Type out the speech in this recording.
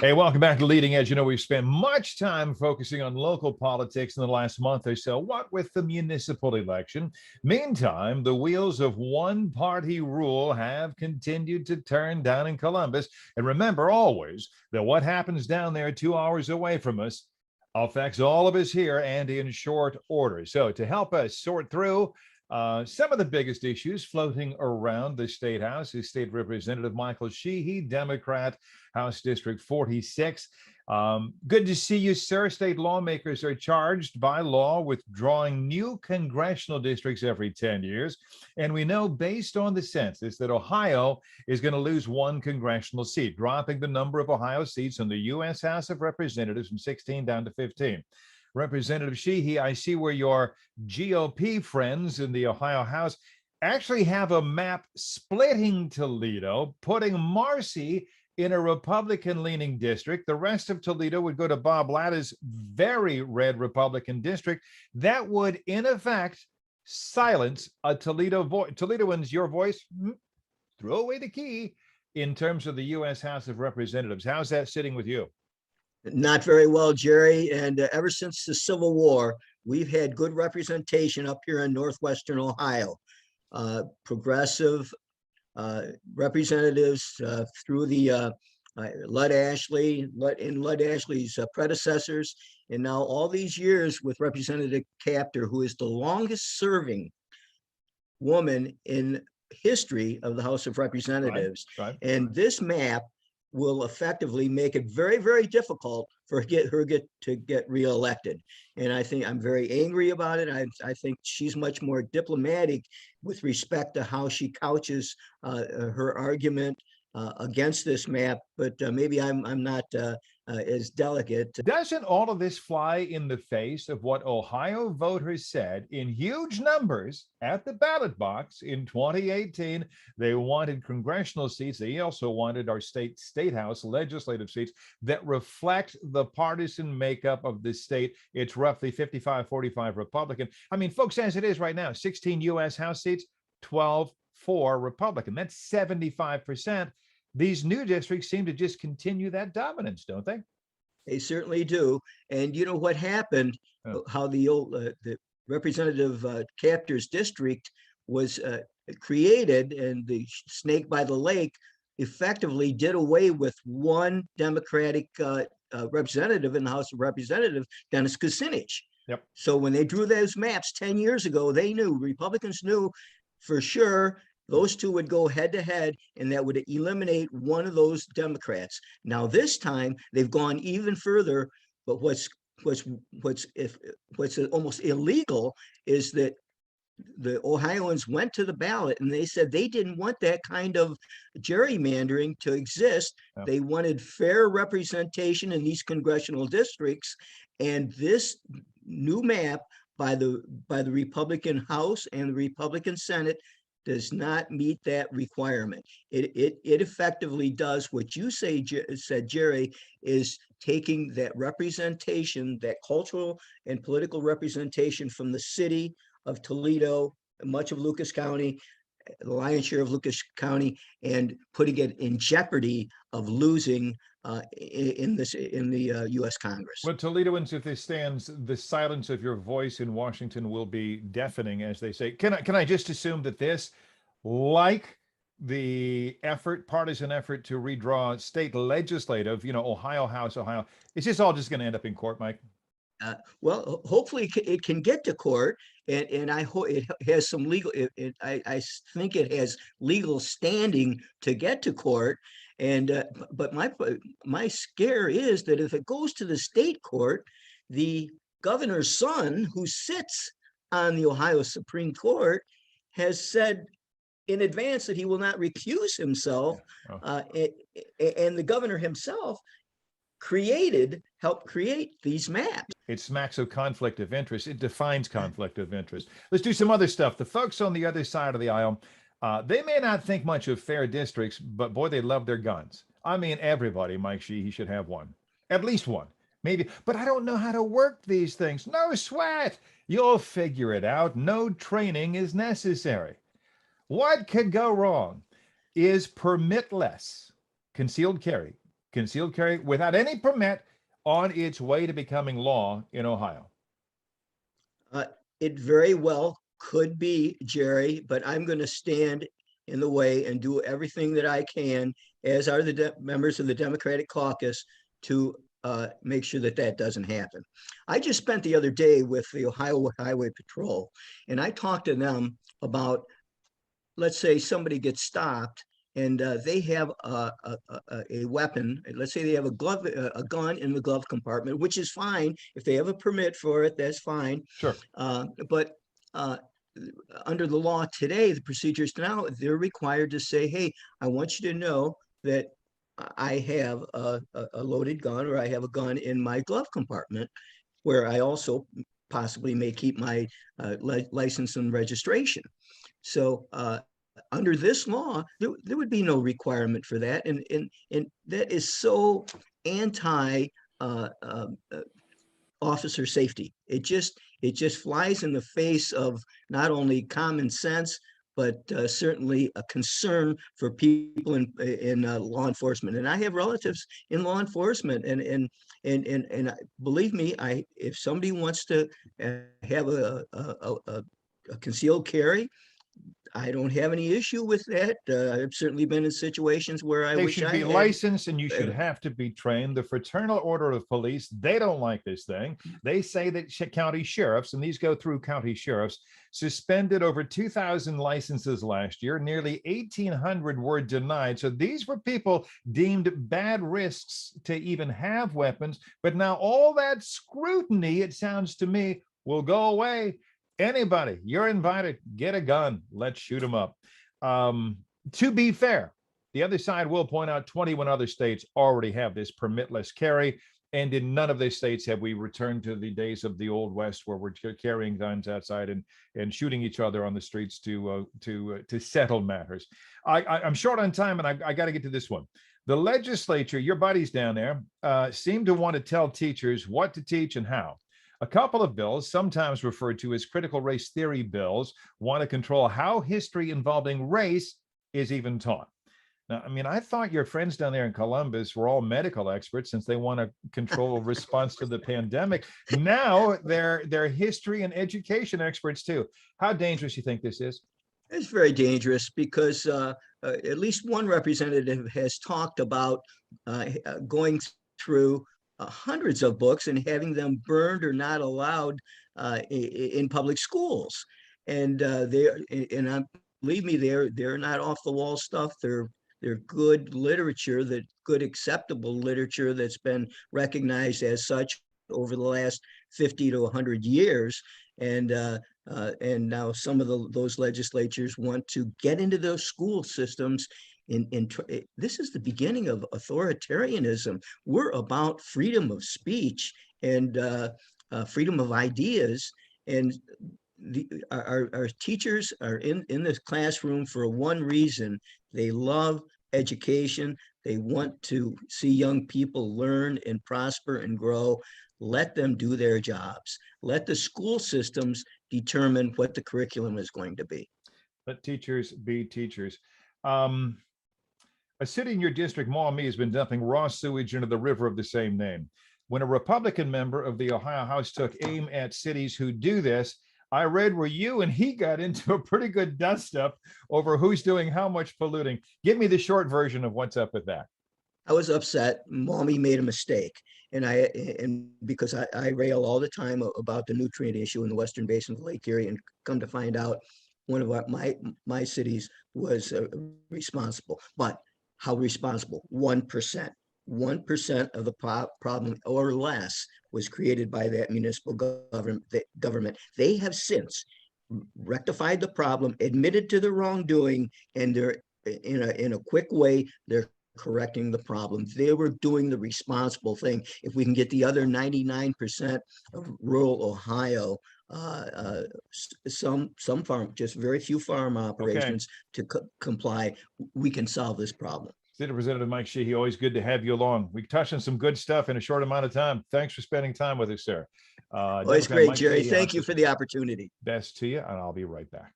Hey, welcome back to Leading Edge. You know, we've spent much time focusing on local politics in the last month or so. What with the municipal election? Meantime, the wheels of one-party rule have continued to turn down in Columbus. And remember always that what happens down there 2 hours away from us affects all of us here and in short order. So to help us sort through some of the biggest issues floating around the State House is State Representative Michael Sheehy, Democrat, House District 46. Good to see you, sir. State lawmakers are charged by law with drawing new congressional districts every 10 years. And we know based on the census that Ohio is going to lose one congressional seat, dropping the number of Ohio seats in the U.S. House of Representatives from 16 down to 15. Representative Sheehy, I see where your GOP friends in the Ohio House actually have a map splitting Toledo, putting Marcy in a Republican-leaning district. The rest of Toledo would go to Bob Latta's very red Republican district. That would, in effect, silence a Toledo voice. Toledoans, your voice, throw away the key in terms of the U.S. House of Representatives. How's that sitting with you? Not very well, Jerry. And ever since the Civil War, we've had good representation up here in Northwestern Ohio. Progressive representatives through the Lud Ashley's predecessors. And now all these years with Representative Capter, who is the longest serving woman in history of the House of Representatives. Right. And this map will effectively make it very, very difficult for her to get reelected. And I think I'm very angry about it. I think she's much more diplomatic with respect to how she couches her argument against this map, but maybe I'm not as delicate. Doesn't all of this fly in the face of what Ohio voters said in huge numbers at the ballot box in 2018? They wanted congressional seats. They also wanted our state house legislative seats that reflect the partisan makeup of the state. It's roughly 55-45 Republican. I mean, folks, as it is right now, 16 U.S. House seats, 12 for Republican. That's 75%. These new districts seem to just continue that dominance, don't they? They certainly do. And you know what happened, how the Representative Capter's district was created, and the snake by the lake effectively did away with one Democratic representative in the House of Representatives, Dennis Kucinich. Yep. So when they drew those maps 10 years ago, they knew, Republicans knew for sure, those two would go head to head, and that would eliminate one of those Democrats. Now this time they've gone even further, but what's almost illegal is that the Ohioans went to the ballot and they said they didn't want that kind of gerrymandering to exist. Yeah. They wanted fair representation in these congressional districts, and this new map by the Republican House and the Republican Senate does not meet that requirement. It effectively does what you said, Jerry, is taking that representation, that cultural and political representation from the city of Toledo, much of Lucas County, the lion's share of Lucas County, and putting it in jeopardy of losing in the U.S. Congress. Well, Toledoans, if this stands, the silence of your voice in Washington will be deafening, as they say. Can I just assume that this, like the partisan effort to redraw state legislative, Ohio House, Ohio, it's just all just going to end up in court, Mike? Well, hopefully it can get to court, and I hope it has some legal. I think it has legal standing to get to court. And but my scare is that if it goes to the state court, the governor's son, who sits on the Ohio Supreme Court, has said in advance that he will not recuse himself, and the governor himself helped create these maps. It smacks of conflict of interest. It defines conflict of interest. Let's do some other stuff. The folks on the other side of the aisle, they may not think much of fair districts, but boy, they love their guns. I mean, everybody, Mike Sheehy, should have one, at least one, maybe. But I don't know how to work these things. No sweat. You'll figure it out. No training is necessary. What could go wrong? Is permitless concealed carry concealed carry without any permit on its way to becoming law in Ohio? Uh, it very well could be, Jerry, but I'm going to stand in the way and do everything that I can, as are the members of the Democratic caucus, to make sure that that doesn't happen. I just spent the other day with the Ohio Highway Patrol, and I talked to them about, let's say somebody gets stopped and they have a weapon. Let's say they have a gun in the glove compartment, which is fine. If they have a permit for it, that's fine. Sure. But under the law today, the procedures now, they're required to say, hey, I want you to know that I have a loaded gun, or I have a gun in my glove compartment, where I also possibly may keep my license and registration. So under this law, there would be no requirement for that. And that is so anti officer safety. It just flies in the face of not only common sense, but certainly a concern for people in law enforcement. And I have relatives in law enforcement, and believe me, if somebody wants to have a concealed carry, I don't have any issue with that. I've certainly been in situations where I They wish should I be had. licensed and you should have to be trained. The Fraternal Order of Police, they don't like this thing. They say that county sheriffs, and these go through county sheriffs, suspended over 2,000 licenses last year. Nearly 1,800 were denied. So these were people deemed bad risks to even have weapons. But now all that scrutiny, it sounds to me, will go away. Anybody, you're invited, get a gun, let's shoot them up. To be fair, the other side will point out 21 other states already have this permitless carry, and in none of these states have we returned to the days of the old west, where we're carrying guns outside and shooting each other on the streets to settle matters. I'm short on time, and I got to get to this one. The legislature, your buddies down there, seem to want to tell teachers what to teach and how. A couple of bills, sometimes referred to as critical race theory bills, want to control how history involving race is even taught. Now, I mean, I thought your friends down there in Columbus were all medical experts, since they want to control response to the pandemic. Now they're history and education experts too. How dangerous do you think this is? It's very dangerous, because at least one representative has talked about going through hundreds of books and having them burned or not allowed in public schools. And believe me, they're not off the wall stuff. They're good literature, that good acceptable literature that's been recognized as such over the last 50 to 100 years. And now some of those legislatures want to get into those school systems. This is the beginning of authoritarianism. We're about freedom of speech and freedom of ideas, and our teachers are in this classroom for one reason. They love education. They want to see young people learn and prosper and grow. Let them do their jobs. Let the school systems determine what the curriculum is going to be. Let teachers be teachers. A city in your district, Maumee, has been dumping raw sewage into the river of the same name. When a Republican member of the Ohio House took aim at cities who do this, I read where you and he got into a pretty good dust up over who's doing how much polluting. Give me the short version of what's up with that. I was upset. Maumee made a mistake. And because I rail all the time about the nutrient issue in the western basin of Lake Erie, and come to find out, one of my cities was responsible. But how responsible? 1%. 1% of the problem or less was created by that municipal government. They have since rectified the problem, admitted to the wrongdoing, and they're in a quick way, they're correcting the problem. They were doing the responsible thing. If we can get the other 99% of rural Ohio, some farm, just very few farm operations to comply, we can solve this problem. State Representative Mike Sheehy, always good to have you along. We touched on some good stuff in a short amount of time. Thanks for spending time with us, sir. Always great, Jerry. Thank you for the opportunity. Best to you, and I'll be right back.